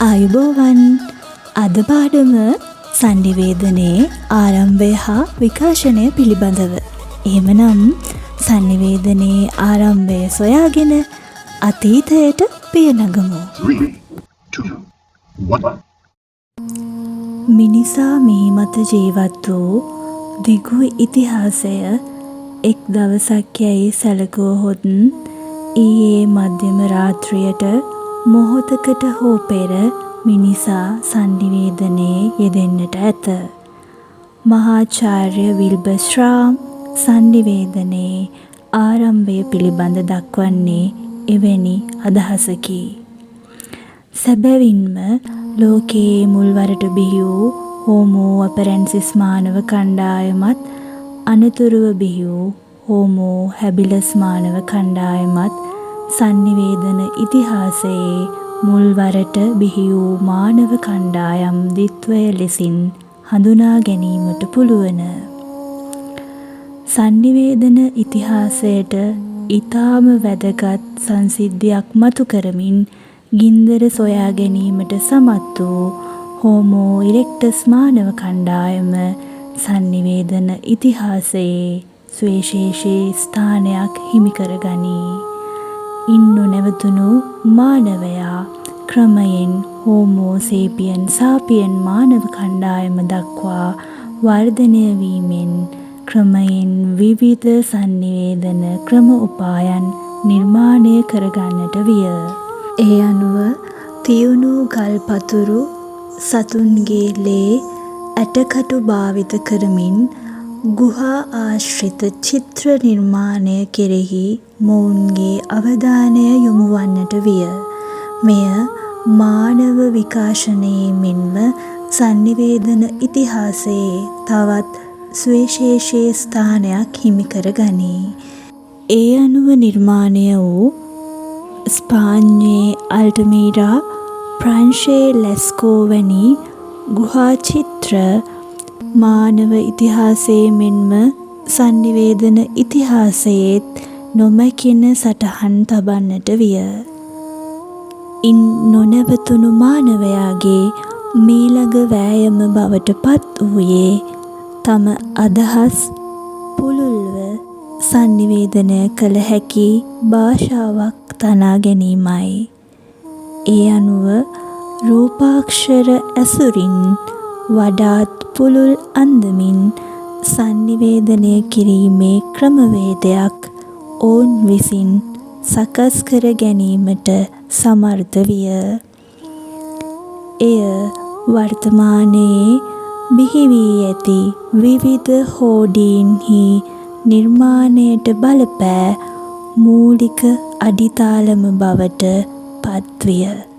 ආයුබෝවන් අද පාඩම සංනිවේදනයේ ආරම්භය හා විකාශනය පිළිබඳව. එහෙමනම් සංනිවේදනයේ ආරම්භය සොයාගෙන අතීතයට පිය නගමු. 3, 2, 1. මිනිසා මෙහි මත ජීවත් වූ දිගු ඉතිහාසය එක් දවසක් යැයි සැලකුවහොත් ඊයේ මධ්‍යම රාත්‍රියට මොහොතකට හෝ පෙර මිනිසා සංනිවේදනයේ යෙදෙන්නට ඇත. මහාචාර්ය විල්බර් ශ්‍රාම් සංනිවේදනයේ ආරම්භය පිළිබඳ දක්වන්නේ එවැනි අදහසකි. සැබවින්ම ලෝකයේ මුල්වරට බිහි වූ හෝමෝ අපරැන්සිස් මානව කණ්ඩායමත් අනතුරුව බිහි වූ හෝමෝ හැබිලස් මානව කණ්ඩායමත් සංනිවේදන ඉතිහාසයේ මුල්වරට බිහි වූ මානව කණ්ඩායම් ද්විත්වය ලෙසින් හඳුනා ගැනීමට පුළුවන. සංනිවේදන ඉතිහාසයට ඊටාම වැදගත් සංසිද්ධියක් මතු කරමින් ගින්දර සොයා ගැනීමට සමත් වූ හෝමෝ ඉරෙක්ටස් මානව කණ්ඩායම සංනිවේදන ඉතිහාසයේ සුවිශේෂී ස්ථානයක් හිමි කරගනී. ඉන් නොනැවතුණු මානවයා ක්‍රමයෙන් හෝමෝ සේපියන් සාපියන් මානව කණ්ඩායම දක්වා වර්ධනය වීමෙන් ක්‍රමයෙන් විවිධ සංනිවේදන ක්‍රම උපායන් නිර්මාණය කරගන්නට විය. ඒ අනුව තියුණු ගල් පතුරු සතුන්ගේ ලේ ඇටකටු භාවිත කරමින් ගුහා ආශ්‍රිත චිත්‍ර නිර්මාණය කෙරෙහි මොවුන්ගේ අවධානය යොමු වන්නට විය. මෙය මානව විකාශනයේ මෙන්ම සංනිවේදන ඉතිහාසයේ තවත් සුවිශේෂී ස්ථානයක් හිමි කර ගනී. ඒ අනුව නිර්මාණය වූ ස්පාඤ්ඤේ අල්ටමීරා ප්‍රංශයේ ලැස්කෝ වැනි ගුහා චිත්‍ර මානව ඉතිහාසයේ මෙන්ම සංනිවේදන ඉතිහාසයේත් නොමැකෙන සටහන් තබන්නට විය. ඉන් නොනැවතුණු මානවයාගේ මීළඟ වෑයම බවට පත් වූයේ තම අදහස් පුළුල්ව සංනිවේදනය කළ හැකි භාෂාවක් තනා ගැනීමයි. ඒ අනුව රූපාක්ෂර ඇසුරින් වඩාත් පුළුල් අන්දමින් සංනිවේදනය කිරීමේ ක්‍රමවේදයක් ඔවුන් විසින් සකස් කර ගැනීමට සමර්ථ විය. එය වර්තමානයේ බිහි වී ඇති විවිධ හෝඩීන්හි නිර්මාණයට බලපෑ මූලික අඩිතාලම බවට පත්විය.